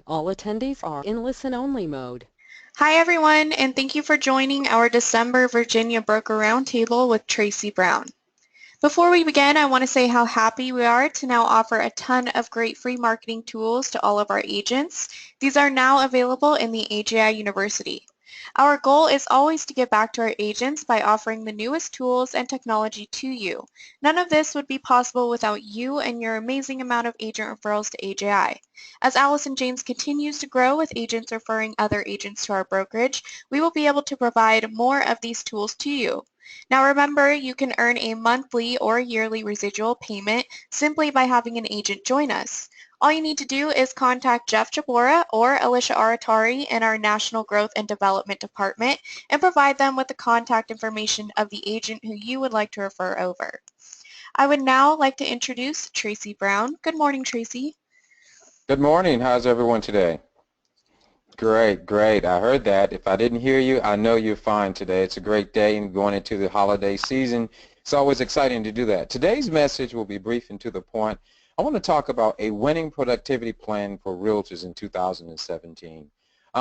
All attendees are in listen-only mode. Hi everyone, and thank you for joining our December Virginia Broker Roundtable with Tracy Brown. Before we begin, I want to say how happy we are to now offer a ton of great free marketing tools to all of our agents. These are now available in the AJI University. Our goal is always to give back to our agents by offering the newest tools and technology to you. None of this would be possible without you and your amazing amount of agent referrals to AJI. As Allison James continues to grow with agents referring other agents to our brokerage, we will be able to provide more of these tools to you. Now remember, you can earn a monthly or yearly residual payment simply by having an agent join us. All you need to do is contact Jeff Jabora or Alicia Aratari in our National Growth and Development Department and provide them with the contact information of the agent who you would like to refer over. I would now like to introduce Tracy Brown. Good morning, Tracy. Good morning. How's everyone today? Great, great. I heard that. If I didn't hear you, I know you're fine today. It's a great day and going into the holiday season. It's always exciting to do that. Today's message will be brief and to the point. I want to talk about a winning productivity plan for realtors in 2017.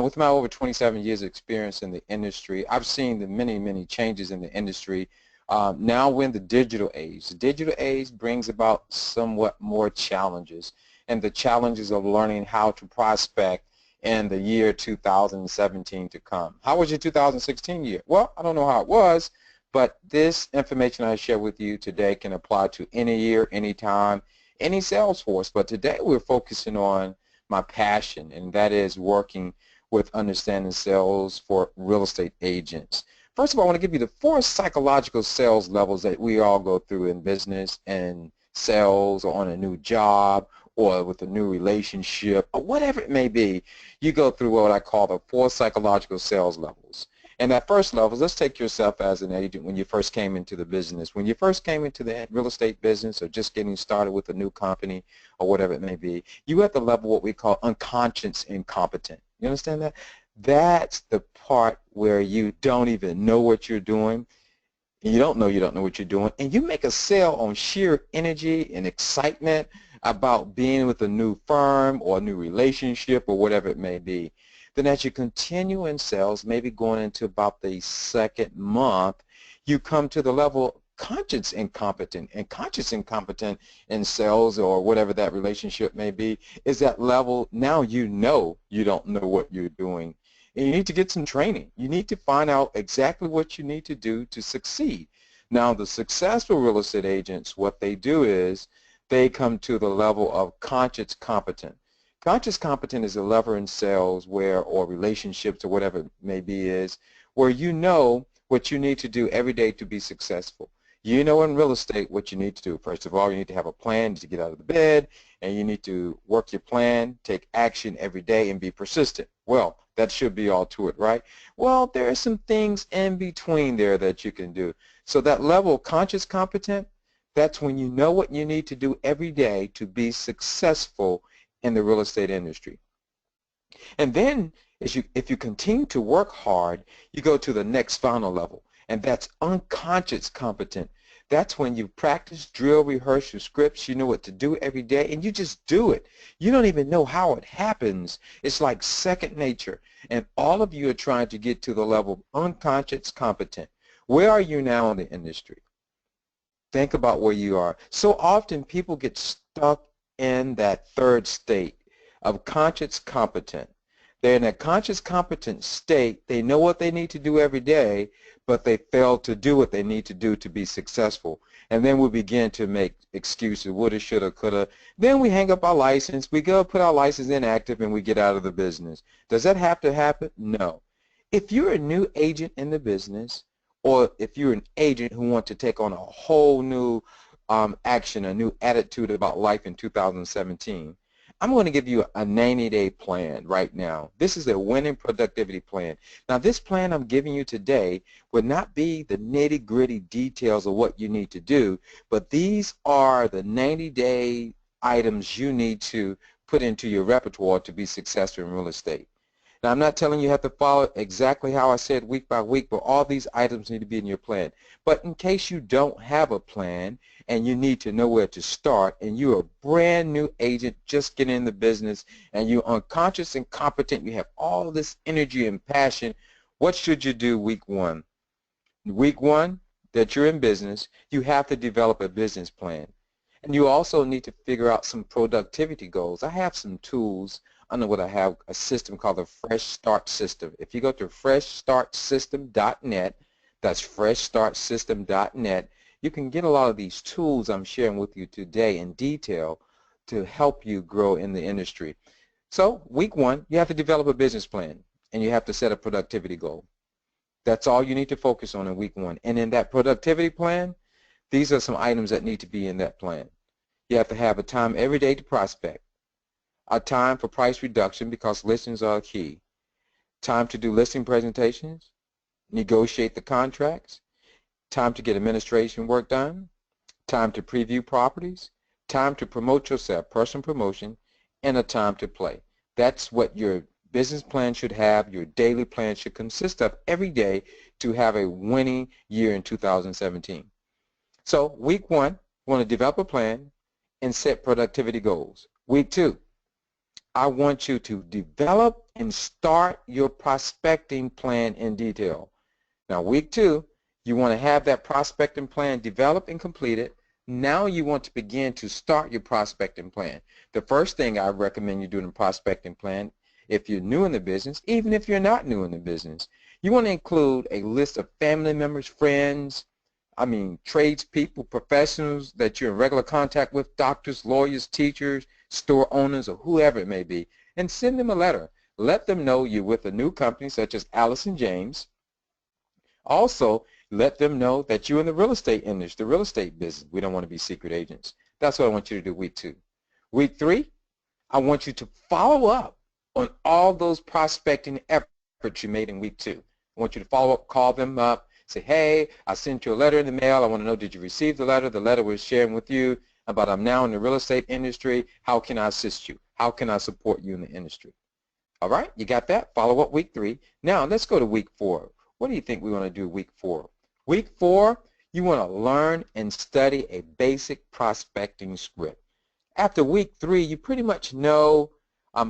With my over 27 years of experience in the industry, I've seen the many changes in the industry. Now we're in the digital age. The digital age brings about somewhat more challenges, and the challenges of learning how to prospect in the year 2017 to come. How was your 2016 year? Well, I don't know how it was, but this information I share with you today can apply to any year, any time, any sales force. But today we're focusing on my passion, and that is working with understanding sales for real estate agents. First of all, I want to give you the 4 psychological sales levels that we all go through in business and sales or on a new job or with a new relationship or whatever it may be. You go through what I call the 4 psychological sales levels. And that first level, let's take yourself as an agent when you first came into the business. When you first came into the real estate business or just getting started with a new company or whatever it may be, you at the level what we call unconscious incompetent. You understand that? That's the part where you don't even know what you're doing. You don't know what you're doing, and you make a sale on sheer energy and excitement about being with a new firm or a new relationship or whatever it may be. Then as you continue in sales, maybe going into about the second month, you come to the level conscious incompetent. And conscious incompetent in sales or whatever that relationship may be is that level now you know you don't know what you're doing. And you need to get some training. You need to find out exactly what you need to do to succeed. Now, the successful real estate agents, what they do is they come to the level of conscious competent. Conscious competent is a level in sales where, or relationships or whatever it may be is, where you know what you need to do every day to be successful. You know in real estate what you need to do. First of all, you need to have a plan to get out of the bed, and you need to work your plan, take action every day, and be persistent. Well, that should be all to it, right? Well, there are some things in between there that you can do. So that level of conscious competent, that's when you know what you need to do every day to be successful in the real estate industry. And then if you continue to work hard, you go to the next final level, and that's unconscious competent. That's when you practice, drill, rehearse your scripts, you know what to do every day, and you just do it. You don't even know how it happens. It's like second nature, and all of you are trying to get to the level of unconscious competent. Where are you now in the industry? Think about where you are. So often people get stuck in that third state of conscious competent. They're in a conscious competent state. They know what they need to do every day, but they fail to do what they need to do to be successful. And then we begin to make excuses, woulda, shoulda, coulda. Then we hang up our license. We go put our license inactive, and we get out of the business. Does that have to happen? No. If you're a new agent in the business, or if you're an agent who wants to take on a whole new action, a new attitude about life in 2017, I'm going to give you a 90-day plan right now. This is a winning productivity plan. Now, this plan I'm giving you today would not be the nitty-gritty details of what you need to do, but these are the 90-day items you need to put into your repertoire to be successful in real estate. Now, I'm not telling you have to follow exactly how I said week by week, but all these items need to be in your plan. But in case you don't have a plan and you need to know where to start, and you're a brand new agent just getting in the business, and you're unconscious and competent, you have all this energy and passion, what should you do week one? Week one, that you're in business, you have to develop a business plan. And you also need to figure out some productivity goals. I have some tools under what I have, a system called the Fresh Start System. If you go to freshstartsystem.net, that's freshstartsystem.net, you can get a lot of these tools I'm sharing with you today in detail to help you grow in the industry. So week one, you have to develop a business plan, and you have to set a productivity goal. That's all you need to focus on in week one. And in that productivity plan, these are some items that need to be in that plan. You have to have a time every day to prospect, a time for price reduction because listings are key, time to do listing presentations, negotiate the contracts, time to get administration work done, time to preview properties, time to promote yourself, personal promotion, and a time to play. That's what your business plan should have, your daily plan should consist of every day to have a winning year in 2017. So week one, you want to develop a plan and set productivity goals. Week two, I want you to develop and start your prospecting plan in detail. Now week two, you want to have that prospecting plan developed and completed. Now you want to begin to start your prospecting plan. The first thing I recommend you do in a prospecting plan, if you're new in the business, even if you're not new in the business, you want to include a list of family members, friends, tradespeople, professionals that you're in regular contact with, doctors, lawyers, teachers, store owners, or whoever it may be, and send them a letter. Let them know you're with a new company such as Allison James. Also, let them know that you're in the real estate industry, the real estate business. We don't want to be secret agents. That's what I want you to do week two. Week three, I want you to follow up on all those prospecting efforts you made in week two. I want you to follow up, call them up, say, hey, I sent you a letter in the mail. I want to know, did you receive the letter? The letter was sharing with you about I'm now in the real estate industry. How can I assist you? How can I support you in the industry? All right, you got that? Follow up week three. Now let's go to week four. What do you think we want to do week four? Week four, you want to learn and study a basic prospecting script. After week three, you pretty much know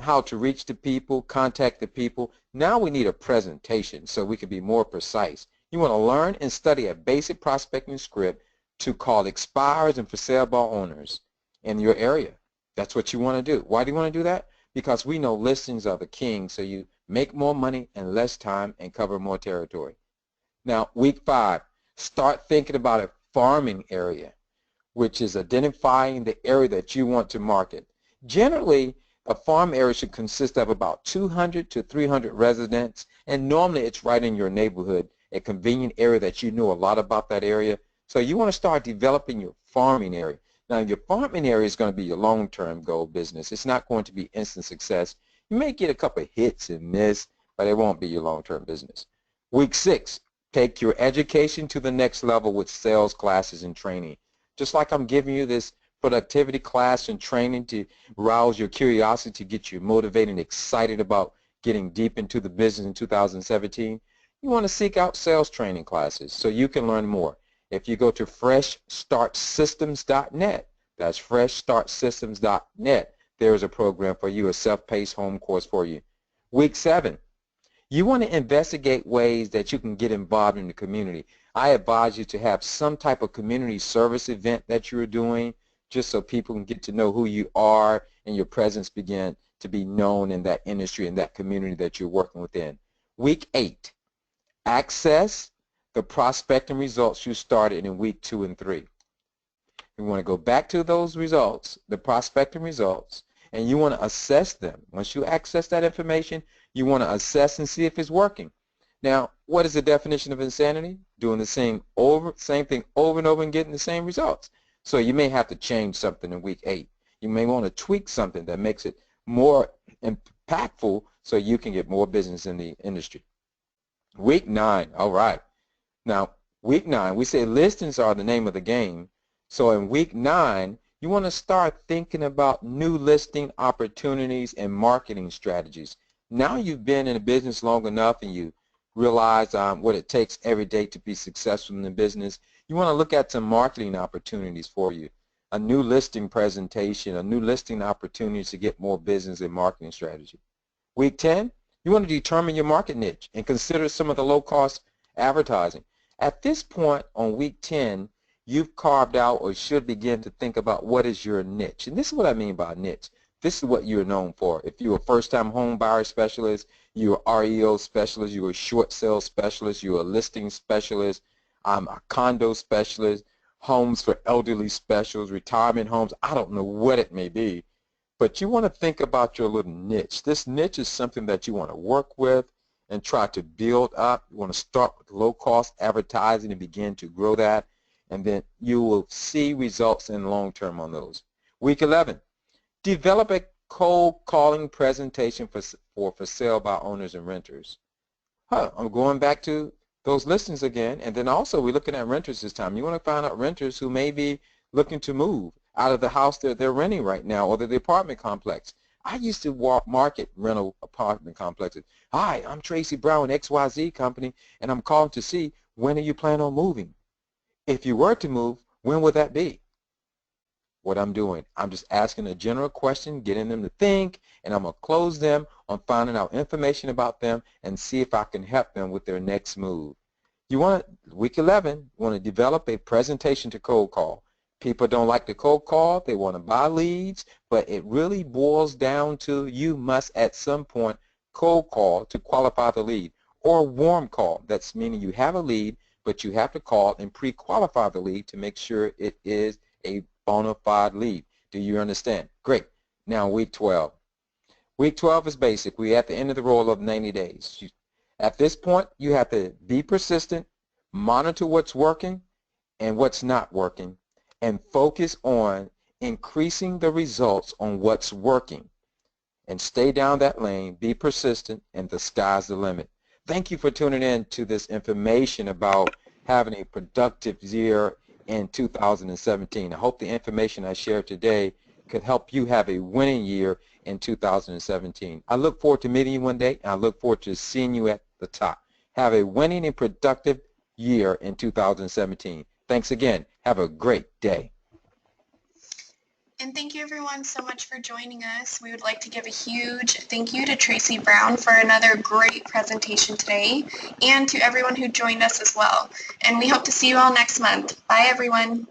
how to reach the people, contact the people. Now we need a presentation so we can be more precise. You want to learn and study a basic prospecting script to call expireds and for sale by owners in your area. That's what you want to do. Why do you want to do that? Because we know listings are the king, so you make more money in less time and cover more territory. Now, week five, start thinking about a farming area, which is identifying the area that you want to market. Generally, a farm area should consist of about 200 to 300 residents, and normally it's right in your neighborhood, a convenient area that you know a lot about that area. So you want to start developing your farming area. Now, your farming area is going to be your long-term goal business. It's not going to be instant success. You may get a couple of hits and miss, but it won't be your long-term business. Week six, take your education to the next level with sales classes and training. Just like I'm giving you this productivity class and training to rouse your curiosity, to get you motivated and excited about getting deep into the business in 2017, you want to seek out sales training classes so you can learn more. If you go to freshstartsystems.net, that's freshstartsystems.net, there is a program for you, a self-paced home course for you. Week seven, you want to investigate ways that you can get involved in the community. I advise you to have some type of community service event that you're doing, just so people can get to know who you are and your presence begin to be known in that industry and that community that you're working within. Week eight, access the prospecting results you started in week 2 and 3. You want to go back to those results, the prospecting results, and you want to assess them. Once you access that information, you want to assess and see if it's working. Now, what is the definition of insanity? Doing the same thing over and over and getting the same results. So you may have to change something in week 8. You may want to tweak something that makes it more impactful so you can get more business in the industry. Week 9, all right. Now, week 9, we say listings are the name of the game. So in week 9, you want to start thinking about new listing opportunities and marketing strategies. Now you've been in a business long enough and you realize what it takes every day to be successful in the business. You want to look at some marketing opportunities for you, a new listing presentation, a new listing opportunities to get more business and marketing strategy. Week 10, you want to determine your market niche and consider some of the low-cost advertising. At this point on week 10, you've carved out or should begin to think about what is your niche. And this is what I mean by niche. This is what you're known for. If you're a first-time home buyer specialist, you're an REO specialist, you're a short sale specialist, you're a listing specialist, I'm a condo specialist, homes for elderly specials, retirement homes, I don't know what it may be. But you want to think about your little niche. This niche is something that you want to work with and try to build up. You want to start with low-cost advertising and begin to grow that, and then you will see results in long term on those. Week 11, develop a cold calling presentation for sale by owners and renters. I'm going back to those listings again, and then also we're looking at renters this time. You want to find out renters who may be looking to move out of the house that they're renting right now or the apartment complex. I used to market rental apartment complexes. Hi, I'm Tracy Brown, XYZ Company, and I'm calling to see when are you planning on moving? If you were to move, when would that be? What I'm doing, I'm just asking a general question, getting them to think, and I'm going to close them on finding out information about them and see if I can help them with their next move. You want to, week 11, you want to develop a presentation to cold call. People don't like to cold call, they want to buy leads, but it really boils down to you must at some point cold call to qualify the lead, or warm call. That's meaning you have a lead, but you have to call and pre-qualify the lead to make sure it is a bona fide lead. Do you understand? Great. Now week 12. Week 12 is basic. We're at the end of the roll of 90 days. At this point, you have to be persistent, monitor what's working and what's not working, and focus on increasing the results on what's working. And stay down that lane, be persistent, and the sky's the limit. Thank you for tuning in to this information about having a productive year in 2017. I hope the information I shared today could help you have a winning year in 2017. I look forward to meeting you one day, and I look forward to seeing you at the top. Have a winning and productive year in 2017. Thanks again. Have a great day. And thank you everyone so much for joining us. We would like to give a huge thank you to Tracy Brown for another great presentation today, and to everyone who joined us as well. And we hope to see you all next month. Bye everyone.